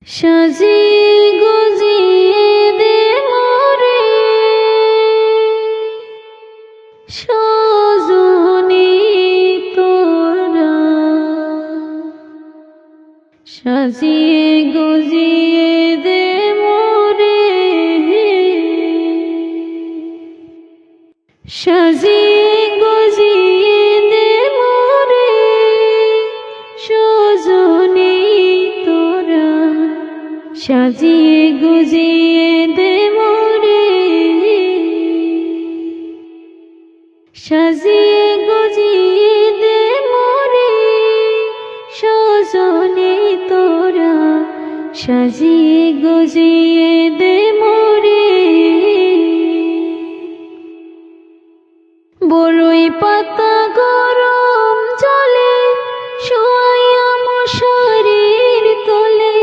সাজিয়ে গুজিয়ে দে মোরে সজনী তোরা, সাজিয়ে গুজিয়ে দে মোরে, সাজিয়ে গুজিয়ে দে মোরে সজনী তোরা, সাজিয়ে গুজিয়ে দে মোরে, সাজিয়ে গুজিয়ে দে মোরে সজনী তোরা, সাজিয়ে গুজিয়ে দে মোরে। বড়ই পাতা গরম জলে শোয়াইয়া মশারির তলে,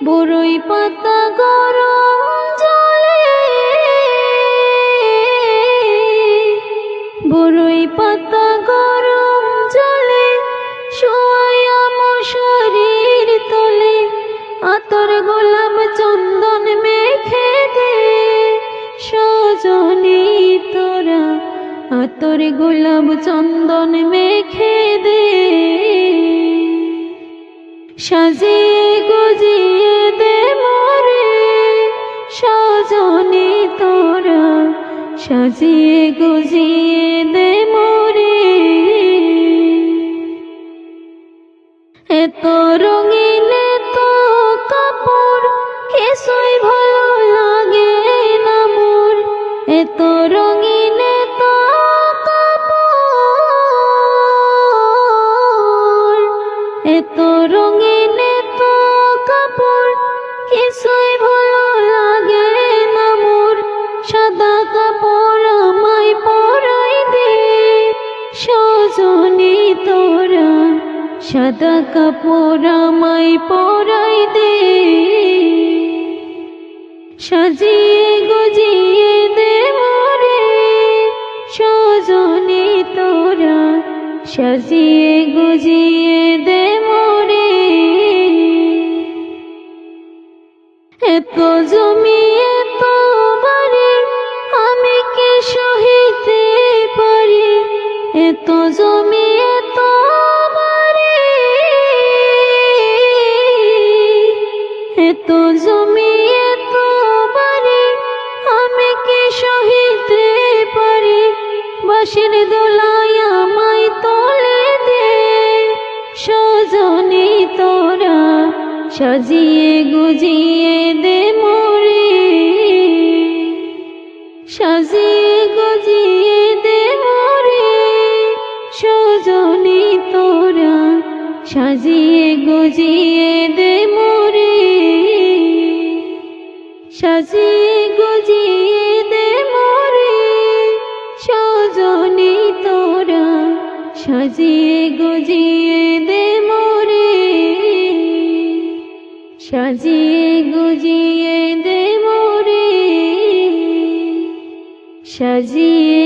বড়ই পাতা গরম জলে, বড়ই পাতা গরম জলে শোয়াইয়া মশারির তলে, আতর গোলাপ চন্দন মেখে দে সজনী তোরা, আতর গোলাপ চন্দন মেখে দে, সাজিয়ে গুজিয়ে দে মোরে সজনী তোরা, সাজিয়ে গুজিয়ে দে মোরে। এত রঙিন এত কাপড় কিছুই ভালো লাগে না মোর, এত রঙিন এত কাপড়, এত রঙিন এত কাপড় কিছুই ভালো লাগে না মোর, সাদা কাপড় আমায় পরাই দে সজনী তোরা, সাদা কাপড় আমায় পরাই দে, সাজিয়ে গুজিয়ে দে মোরে সজনী তোরা, সাজিয়ে গুজিয়ে দে মোরে। এত জমি এত বাড়ি আমি কি সহিতে পারি, এত জমি এত বাড়ি, এত জমি এত বাড়ি আমি কি সহিতে পারি, বাঁশির দোলায় আমায় তোলে দে সজনী তোরা, সাজিয়ে গুজিয়ে দে মোরে, সাজিয়ে গুজিয়ে দে মোরে সজনী তোরা, সাজিয়ে গুজিয়ে দে মোরে, সাজিয়ে গুজিয়ে দে মোরে সজনী তোরা, সাজিয়ে গুজিয়ে দে মোরে, সাজিয়ে গুজিয়ে দে মোরে, সাজিয়ে